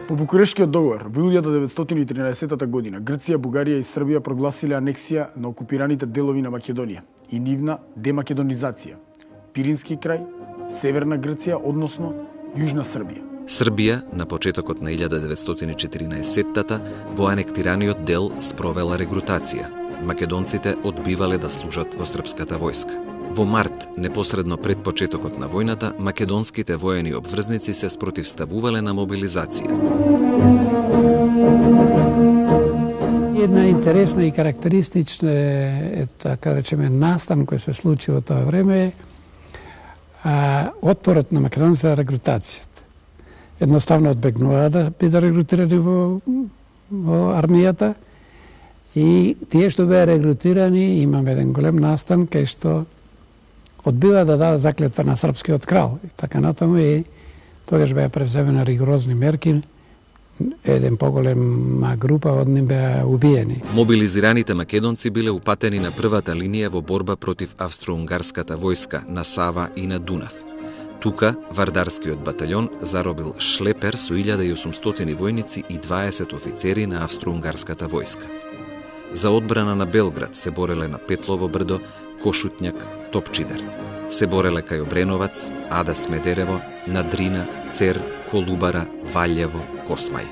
По Букурештскиот договор во 1913 година Грција, Бугарија и Србија прогласиле анексија на окупираните делови на Македонија и нивна демакедонизација. Пирински крај, Северна Грција, односно Јужна Србија. Србија на почетокот на 1914-тата во анектираниот дел спровела регрутација. Македонците одбивале да служат во српската војска. Во март, непосредно пред почетокот на војната, македонските воени обврзници се спротивставувале на мобилизација. Една интересна и карактеристична така речеме настан кој се случи во тоа време отпорот на македонците за регрутацијата. Едноставно одбегнуваа да бидат регрутирани во армијата и тие што беа регрутирани, имаме еден голем настан кај што одбива да дадат заклетва на српскиот крал и така натаму, и тогаш беа превземени ригорозни мерки. Еден поголема група од нив беа убиени. Мобилизираните македонци биле упатени на првата линија во борба против австро-унгарската војска на Сава и на Дунав. Тука Вардарскиот батальон заробил шлепер со 1800 војници и 20 офицери на австро-унгарската војска. За одбрана на Белград се бореле на Петлово брдо, Кошутњак, Топчидер. Се бореле кај Обреновац, Ада Смедерево, на Дрина, Цер, Колубара, Валјево, Космај.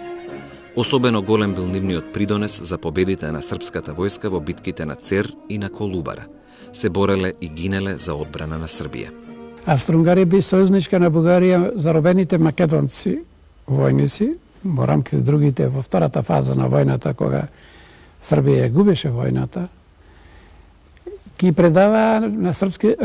Особено голем бил нивниот придонес за победите на српската војска во битките на Цер и на Колубара. Се бореле и гинеле за одбрана на Србија. Австро-Унгарија би сојузничка на Бугарија, заробените македонци војници, во рамките другите во втората фаза на војната, кога Србија губеше војната, ги предава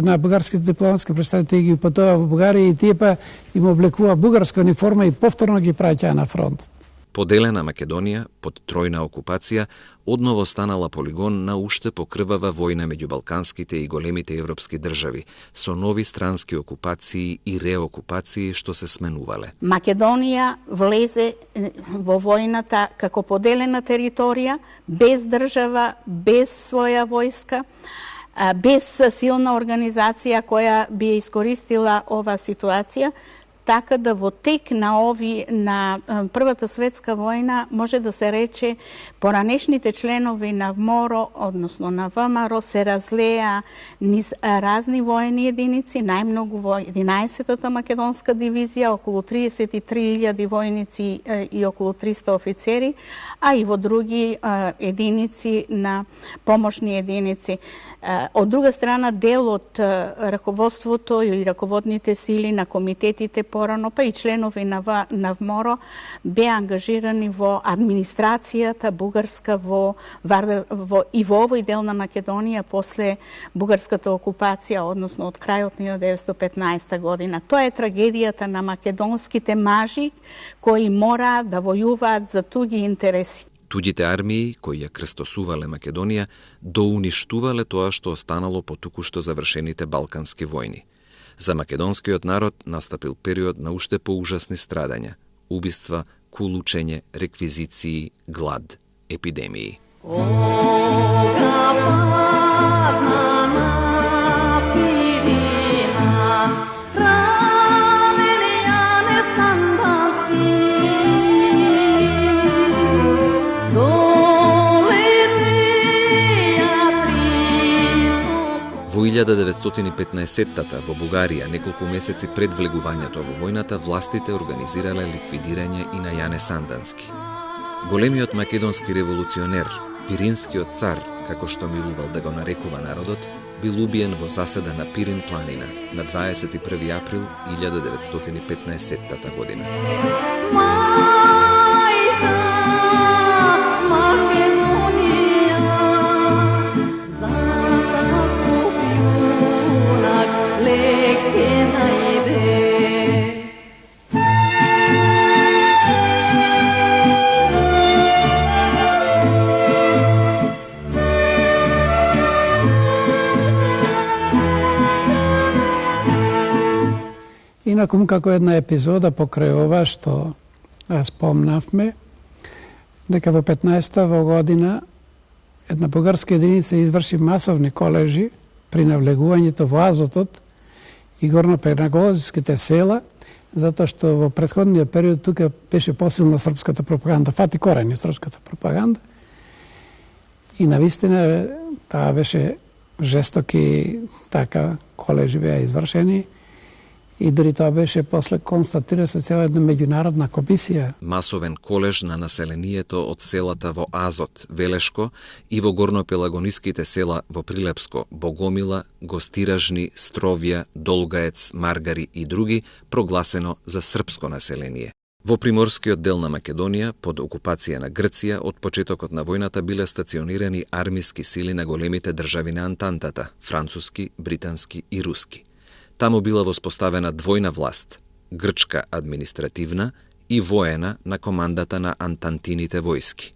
на бугарските дипломатски представители, ги упатува во Бугарија и тие па им облекува бугарска униформа и повторно ги праќаа на фронт. Поделена Македонија под тројна окупација одново станала полигон на уште покрвава војна меѓу балканските и големите европски држави, со нови странски окупации и реокупации што се сменувале. Македонија влезе во војната како поделена територија, без држава, без своја војска, без силна организација која би искористила ова ситуација, така да во тек на Првата светска војна може да се рече поранешните членови на ВМОРО, односно на ВМРО, се разлеа низ разни воени единици, најмногу во 11-та македонска дивизија, околу 33.000 војници и околу 300 офицери, а и во други единици на помошни единици. Од друга страна, дел од раководството или раководните сили на комитетите порано, па и членови на ВМОРО беа ангажирани во администрацијата бугарска и во овој дел на Македонија после бугарската окупација, односно од крајот на 1915 година. Тоа е трагедијата на македонските мажи кои мора да војуваат за туѓи интереси. Туѓите армии, кои ја крстосувале Македонија, доуништувале тоа што останало по току-што завршените балкански војни. За македонскиот народ настапил период на уште поужасни страдања, убиства, кулучење, реквизиции, глад, епидемии. Во 1915-тата во Бугарија, неколку месеци пред влегувањето во војната, властите организирале ликвидирање и на Јане Сандански. Големиот македонски револуционер, Пиринскиот цар, како што милувал да го нарекува народот, бил убиен во заседа на Пирин планина на 21 април 1915 година. Инакум, како една епизода покрај ова што спомнавме, дека во 15-та година една бугарска единица изврши масовни колежи при навлегувањето во Азотот и горнопедагогските села, затоа што во претходниот период тука беше посилна српската пропаганда, фати корени српската пропаганда. И навистина таа беше жестоки така колежи беа извршени и дори тоа беше после констатира со цела една меѓународна комисија. Масовен колеж на населението од селата во Азот, Велешко и во горнопелагониските села во Прилепско, Богомила, Гостиражни, Стровја, Долгаец, Маргари и други прогласено за српско население. Во приморскиот дел на Македонија, под окупација на Грција, од почетокот на војната биле стационирани армиски сили на големите држави на Антантата, француски, британски и руски. Таму била воспоставена двојна власт, грчка административна и воена на командата на антантините војски.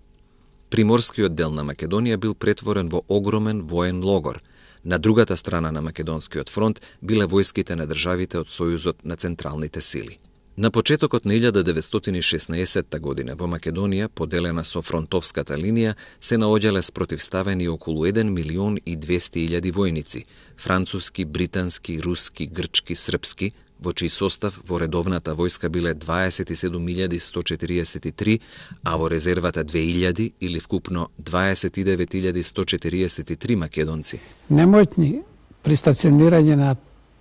Приморскиот дел на Македонија бил претворен во огромен воен логор. На другата страна на Македонскиот фронт биле војските на државите од Сојузот на централните сили. На почетокот на 1916 година во Македонија, поделена со фронтовската линија, се наоѓале спротивставени околу 1.200.000 војници, француски, британски, руски, грчки, српски, во чиј состав во редовната војска биле 27.143, а во резервата 2.000 или вкупно 29.143 македонци. Немојтни при стационирање на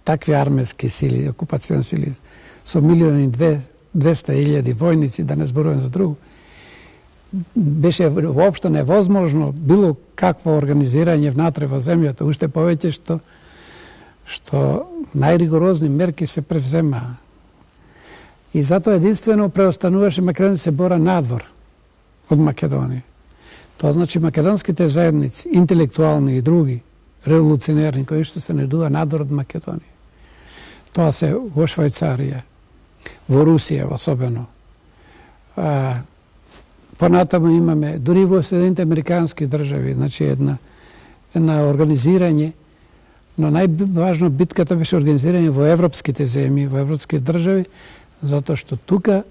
такви армиски сили, окупациони сили, со 1.200.000 војници, да не зборувам за друго, беше воопшто невозможно било какво организирање внатре во земјата, уште повеќе што најригорозни мерки се превземаа. И затоа единствено преостануваше Македонија се бора надвор од Македонија. Тоа значи македонските заедници, интелектуални и други, револуционерни, кои што се најдува надвор од Македонија. Тоа се во Швајцарија, во Русија особено. Понатаму имаме, дури во Соединените Американски држави, значи една организирање, но најважно битката беше организирање во европските земји, во европските држави, затоа што тука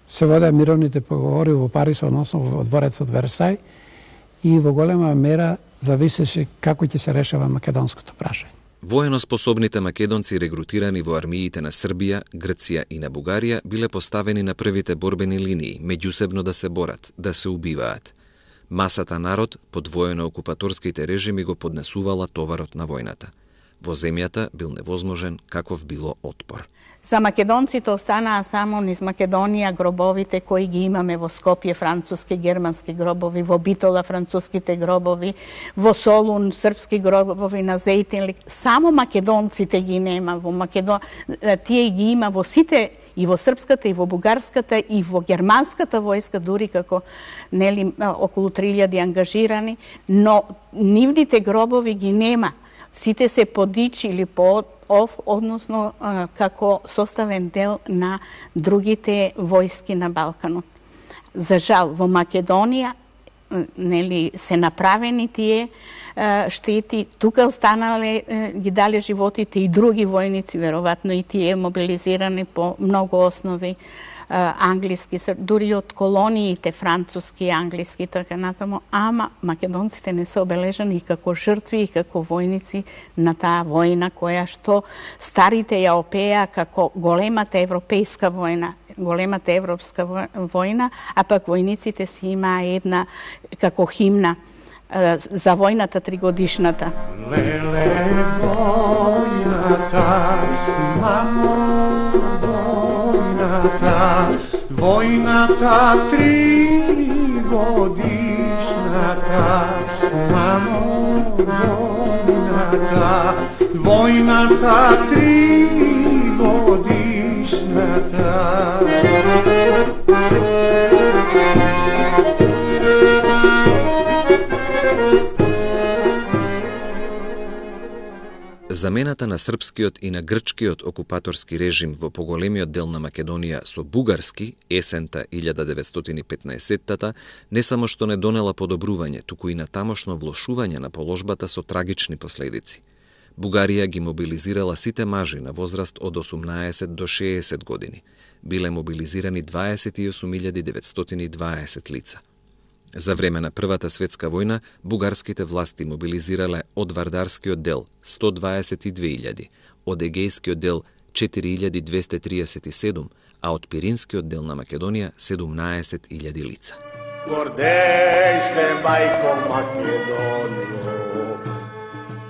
се водеа мировните поговори во Париз, односно во дворецот Версај, и во голема мера зависеше како ќе се решава македонското прашање. Военоспособните македонци регрутирани во армиите на Србија, Грција и на Бугарија биле поставени на првите борбени линии, меѓусебно да се борат, да се убиваат. Масата народ под воено-окупаторските режими го поднесувала товарот на војната. Во земјата бил невозможен каков било отпор. За македонците останаа само низ Македонија гробовите кои ги имаме во Скопје, француски, германски гробови, во Битола француските гробови, во Солун српски гробови, на Зејтинлик. Само македонците ги нема во тие ги има во сите, и во српската, и во бугарската, и во германската војска, дури како нели околу 3000 ангажирани, но нивните гробови ги нема. Сите се подичили односно како составен дел на другите војски на Балканот. За жал, во Македонија нели се направени тие штети, тука останале, ги дале животите и други војници, веројатно и тие мобилизирани по многу основи, англиски, дури од колониите француски, англиски, така натаму, ама македонците не се обележани и како жртви и како војници на таа војна која што старите ја опеа како големата европејска војна, големата европска војна, а пак војниците си имаа една како химна за војната тригодишната. Леле војната, мамо, војната тригодишната, мамо, војната тригодишната. Замената на српскиот и на грчкиот окупаторски режим во поголемиот дел на Македонија со бугарски есента 1915-тата не само што не донела подобрување, туку и на тамошно влошување на положбата со трагични последици. Бугарија ги мобилизирала сите мажи на возраст од 18 до 60 години. Биле мобилизирани 28.920 лица. За време на Првата светска војна, бугарските власти мобилизирале од Вардарскиот дел 122.000, од Егејскиот дел 4237, а од Пиринскиот дел на Македонија 17.000 лица. Гордеј се, мајко Македонијо,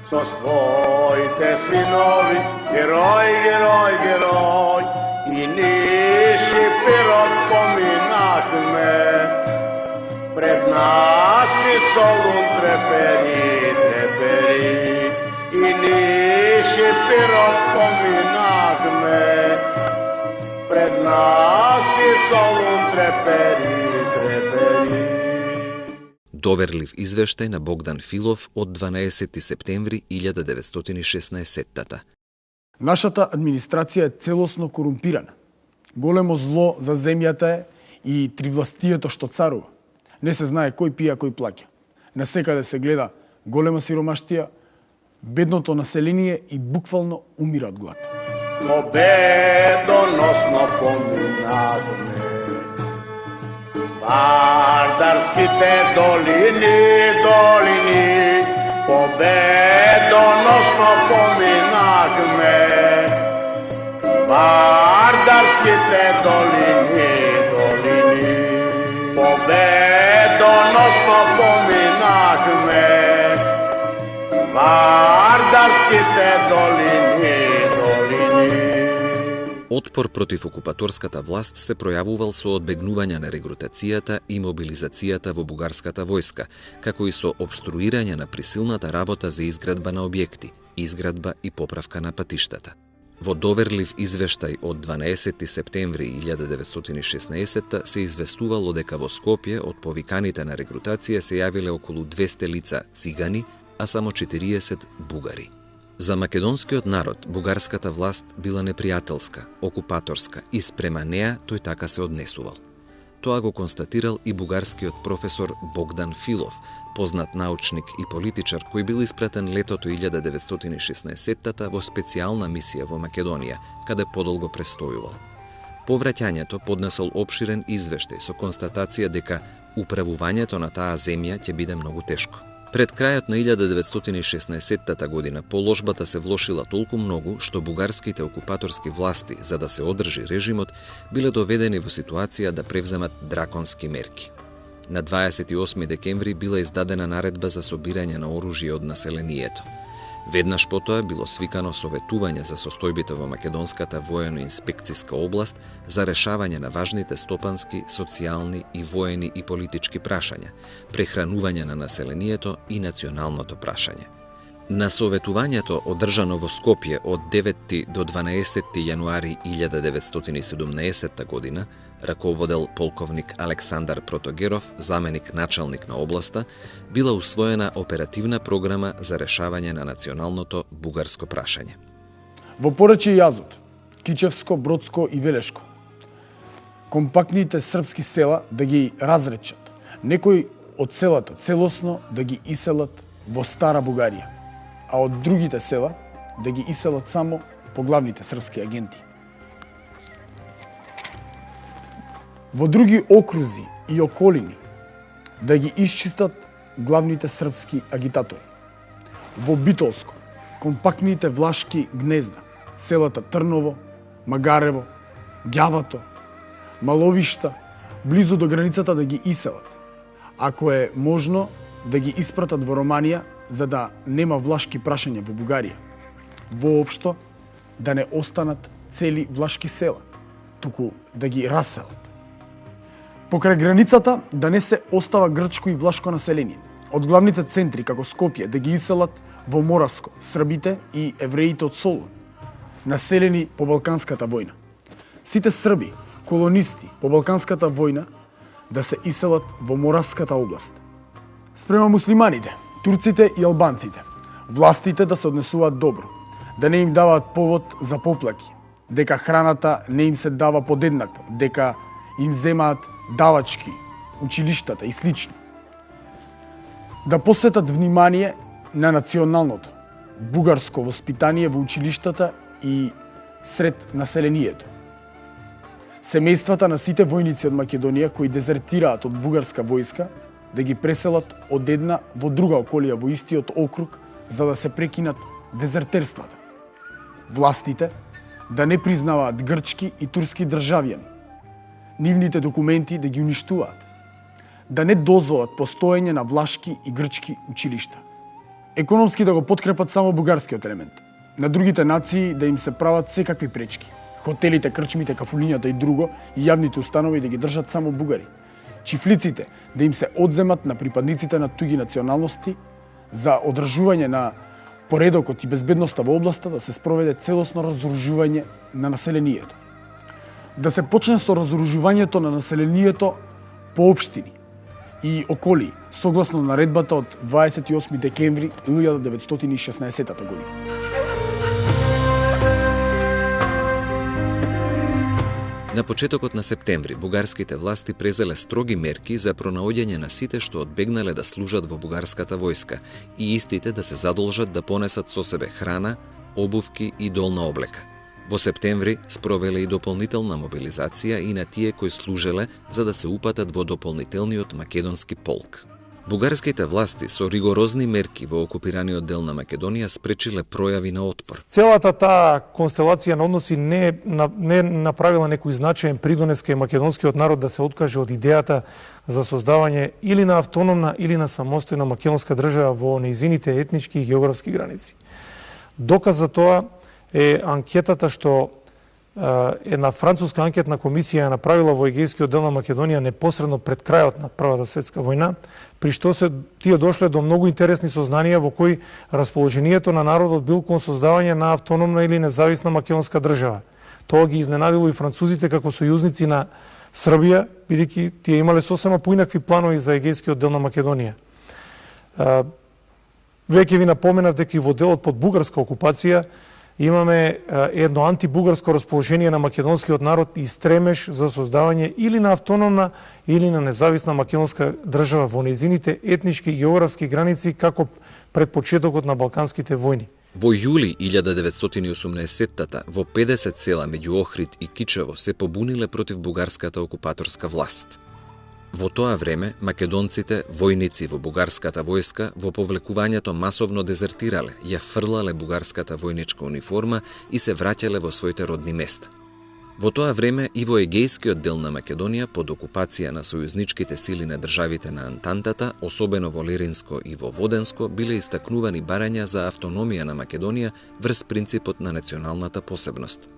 со своите синови, герој, герој, герој, и ниши пирот поминахме, пред нас и солун трепери, трепери, и ниши пирот поминахме, пред нас и солун трепери, трепери. Доверлив извештај на Богдан Филов од 12 септември 1916-та. Нашата администрација е целосно корумпирана. Големо зло за земјата е и тривластието што царува. Не се знае кој пија, кој плаќа. Насекаде се гледа голема сиромаштија, бедното население и буквално умира од глад. Победоносно поминавме Вардарските долини, долини, победоносно поминавме Вардарските долини, долини, победоносно поминавме Вардарските долини, долини. Отпор против окупаторската власт се пројавувал со одбегнување на регрутацијата и мобилизацијата во бугарската војска, како и со обструирање на присилната работа за изградба на објекти, изградба и поправка на патиштата. Во доверлив извештај од 12 септември 1916 се известувало дека во Скопје од повиканите на регрутација се јавиле околу 200 лица цигани, а само 40 бугари. За македонскиот народ бугарската власт била непријателска, окупаторска и спрема неа тој така се однесувал. Тоа го констатирал и бугарскиот професор Богдан Филов, познат научник и политичар кој бил испратен летото 1916 во специјална мисија во Македонија, каде подолго престојувал. По враќањето поднесол опширен извештај со констатација дека управувањето на таа земја ќе биде многу тешко. Пред крајот на 1916 година положбата се влошила толку многу што бугарските окупаторски власти, за да се одржи режимот, биле доведени во ситуација да превземат драконски мерки. На 28 декември била издадена наредба за собирање на оружје од населението. Веднаш потоа било свикано советување за состојбите во македонската воено-инспекцијска област за решавање на важните стопански, социјални и воени и политички прашања, прехранување на населението и националното прашање. На советувањето одржано во Скопје од 9 до 12 јануари 1917 година, раководел полковник Александар Протогеров, заменик началник на областа, била усвоена оперативна програма за решавање на националното бугарско прашање. Во Порече и Јазот, Кичевско, Бродско и Велешко, компактните српски села да ги разречат, некои од селата целосно да ги иселат во Стара Бугарија, а од другите села да ги иселат само поглавните српски агенти. Во други окрузи и околини да ги исчистат главните српски агитатори. Во Битолско, компактните влашки гнезда, селата Трново, Магарево, Ѓавато, Маловишта, близу до границата да ги иселат. Ако е можно, да ги испратат во Романија, за да нема влашки прашања во Бугарија. Воопшто, да не останат цели влашки села, туку да ги раселат. Покрај границата да не се остава грчко и влашко население. Од главните центри, како Скопје, да ги иселат во Моравско, србите и евреите од Солун, населени по Балканската војна. Сите срби, колонисти по Балканската војна, да се иселат во Моравската област. Спрема муслиманите, турците и албанците, властите да се однесуваат добро, да не им даваат повод за поплаки, дека храната не им се дава подеднакво, дека им земаат давачки, училиштата и слично. Да посветат внимание на националното, бугарско воспитание во училиштата и сред населението. Семејствата на сите војници од Македонија кои дезертираат од бугарска војска да ги преселат од една во друга околија во истиот округ за да се прекинат дезертерствата. Властите да не признаваат грчки и турски државјани, нивните документи да ги уништуваат, да не дозволат постоење на влашки и грчки училишта, економски да го подкрепат само бугарскиот елемент, на другите нации да им се прават секакви пречки, хотелите, крчмите, кафулињата и друго и јавните установи да ги држат само бугари, чифлиците да им се одземат на припадниците на туги националности, за одржување на поредокот и безбедноста во областа да се спроведе целосно разоружување на населението. Да се почне со разоружувањето на населението по општини и околии, согласно наредбата од 28 декември 1916 година. На почетокот на септември, бугарските власти презеле строги мерки за пронаоѓање на сите што одбегнале да служат во бугарската војска и истите да се задолжат да понесат со себе храна, обувки и долна облека. Во септември спровеле и дополнителна мобилизација и на тие кои служеле за да се упатат во дополнителниот македонски полк. Бугарските власти со ригорозни мерки во окупираниот дел на Македонија спречиле пројави на отпор. Целата таа констелација на односи не направила некој значаен придонес кај македонскиот народ да се откаже од идејата за создавање или на автономна или на самостојна македонска држава во нејзините етнички и географски граници. Доказ за тоа е анкетата што една француска анкетна комисија ја направила во Егејскиот дел на Македонија непосредно пред крајот на Првата светска војна, при што се тие дошле до многу интересни сознанија во кои расположението на народот бил кон создавање на автономна или независна македонска држава. Тоа ги изненадило и французите како сојузници на Србија, бидејќи тие имале сосема поинакви планови за Егејскиот дел на Македонија. Веќе ви напоменав дека и во делот под бугарска окупација имаме едно антибугарско расположение на македонскиот народ и стремеж за создавање или на автономна или на независна македонска држава во нејзините етнички и географски граници како пред почетокот на Балканските војни. Во јули 1918-та во 50 села меѓу Охрид и Кичево се побуниле против бугарската окупаторска власт. Во тоа време, македонците, војници во бугарската војска, во повлекувањето масовно дезертирале, ја фрлале бугарската војничка униформа и се враќале во своите родни места. Во тоа време и во Егејскиот дел на Македонија, под окупација на сојузничките сили на државите на Антантата, особено во Леринско и во Воденско, биле истакнувани барања за автономија на Македонија врз принципот на националната посебност.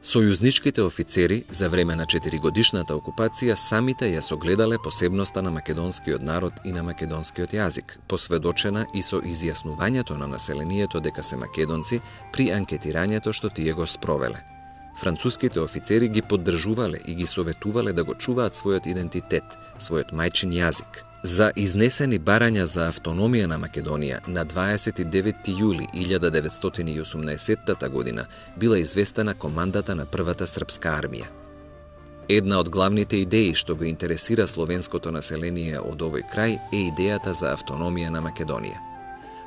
Сојузничките офицери за време на 4-годишната окупација самите ја согледале посебноста на македонскиот народ и на македонскиот јазик, посведочена и со изјаснувањето на населението дека се македонци при анкетирањето што тие го спровеле. Француските офицери ги поддржувале и ги советувале да го чуваат својот идентитет, својот мајчин јазик. За изнесени барања за автономија на Македонија на 29 јули 1918 година била известена командата на Првата српска армија. Една од главните идеи што го интересира словенското население од овој крај е идејата за автономија на Македонија.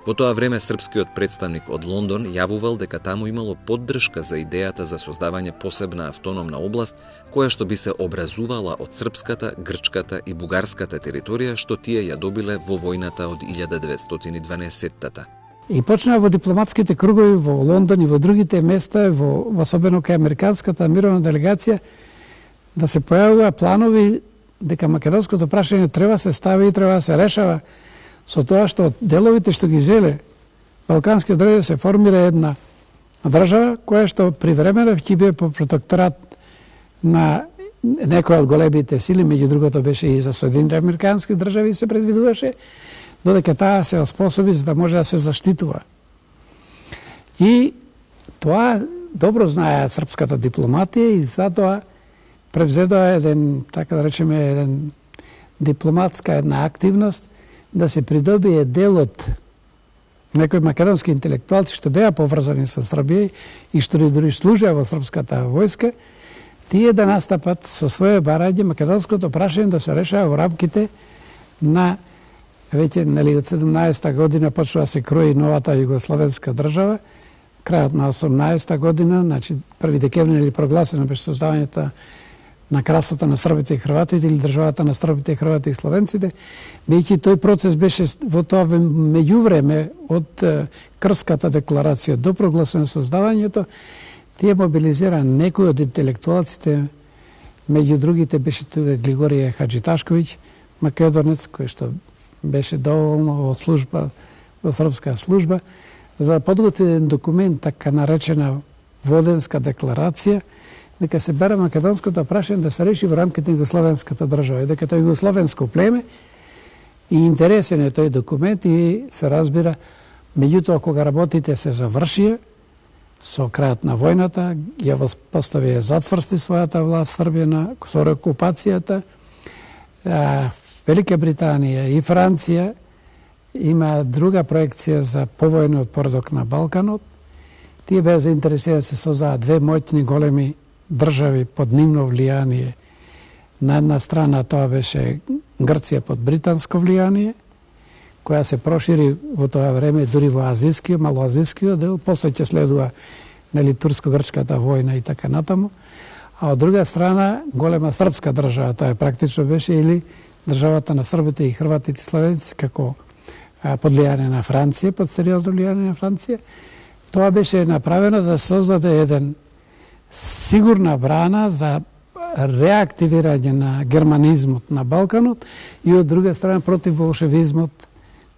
Во тоа време српскиот представник од Лондон јавувал дека таму имало поддршка за идејата за создавање посебна автономна област која што би се образувала од српската, грчката и бугарската територија што тие ја добиле во војната од 1912-та. И почнаа во дипломатските кругови во Лондон и во другите места, особено кај американската мировна делегација, да се појавува планови дека македонското прашање треба се стави и треба се решава со тоа што од деловите што ги зеле балканските држави се формира една држава која што привремено ќе биде по протекторат на некоја од големите сили, меѓу другото беше и за Соединените американски држави се предвидуваше, додека таа се оспособи за да може да се заштитува. И тоа добро знаеа српската дипломатија и затоа превзедоа еден, така да речеме, еден дипломатска една активност да се придобие дел од некои македонски интелектуалци што беа поврзани со Србија и што дури служеа во српската војска, тие да настапат со своје барање македонското прашање да се решава во рамките на веќе од 17-та година почнува се крои новата југословенска држава, крајот на 18-та година, значи 1 декември прогласено беше создавањето на кралството на србите и хрватите или државата на србите и хрватите и словенците, бидејќи тој процес беше во тоа меѓувреме од Крската декларација до прогласено создавањето, Тие мобилизира некои од интелектуалците, меѓу другите беше тука Глигорije Хаджиташковиќ, македонец, кој што беше доволно во служба, во српска служба, за да подготви еден документ, така наречена Воденска декларација, дека се бара македонското прашање да се реши во рамките на југословенската држава, и дека тој југословенско племе и интересен е тој документ и се разбира, меѓутоа кога работите се завршија, со крајот на војната, ја поставија затврсти својата власт Србија со окупацијата. Велика Британија и Франција има друга проекција за повојниот поредок на Балканот. Тие беа заинтересирани да се создадат две моćни големи држави под нивно влијание. На една страна тоа беше Грција под британско влијание, која се прошири во тоа време дури во азискиот, малоазискиот дел, после ќе следува турско-грчката војна и така натаму. А од друга страна голема српска држава, тоа практично беше или државата на србите и хрватите и славенци како под влијание на Франција, под сериозно влијание на Франција. Тоа беше направено за да создаде еден сигурна брана за реактивирање на германизмот на Балканот и од друга страна против болшевизмот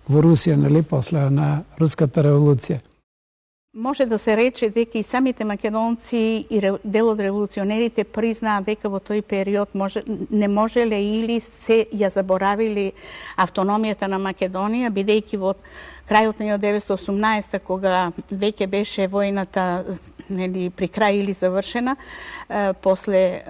во Русија, нели, после на Руската револуција. Може да се рече дека и самите македонци и дел од револуционерите признаат дека во тој период не можеле или се ја заборавили автономијата на Македонија, бидејќи во крајот на 1918, кога веќе беше војната при крај или завршена, после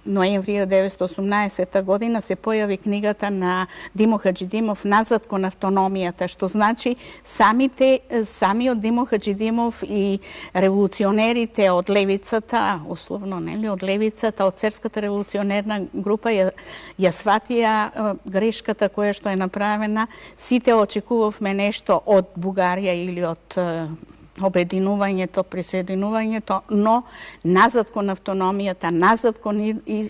ноември 1918 година се појави книгата на Димо Хаджидимов "Назад кон автономијата", што значи самиот Димо Хаджидимов и револуционерите од левицата, условно, од левицата, од Церската револуционерна група ја сватија грешката која што е направена. Сите очекувавме нешто од Бугарија или од обединувањето, присоединувањето, но назад кон автономијата, назад кон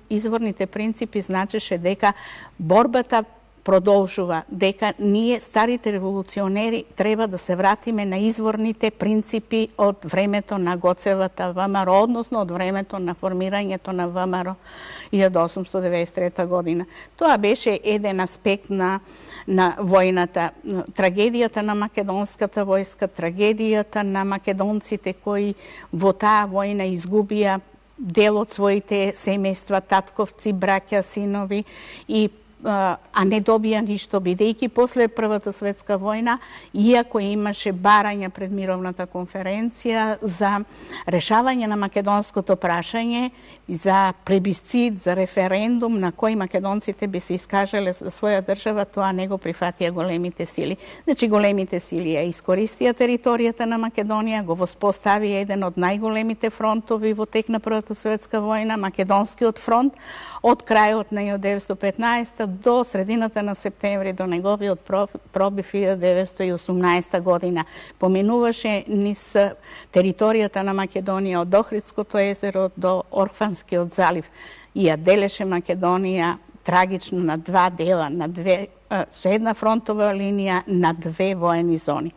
изворните принципи значеше дека борбата продолжува, дека ние, старите револуционери, треба да се вратиме на изворните принципи од времето на Гоцевата ВМРО, односно од времето на формирањето на ВМРО 1893 година. Тоа беше еден аспект на војната, трагедијата на македонската војска, трагедијата на македонците кои во таа војна изгубија дел од своите семејства, татковци, браќа, синови а не добија ништо, бидејќи после Првата светска војна, иако имаше барања пред мировната конференција за решавање на македонското прашање, за плебисцит, за референдум на кој македонците би се искажале за своја држава, тоа не го прифатија големите сили. Значи, големите сили ја искористија територијата на Македонија, го воспоставија еден од најголемите фронтови во тек на Првата светска војна, Македонскиот фронт, од крајот на 1915 до средината на септември, до неговиот пробив 1918 година. Поминуваше низ територијата на Македонија од Охридското езеро до Орфанскиот залив и ја делеше Македонија трагично на два дела, со една фронтова линија на две воени зони.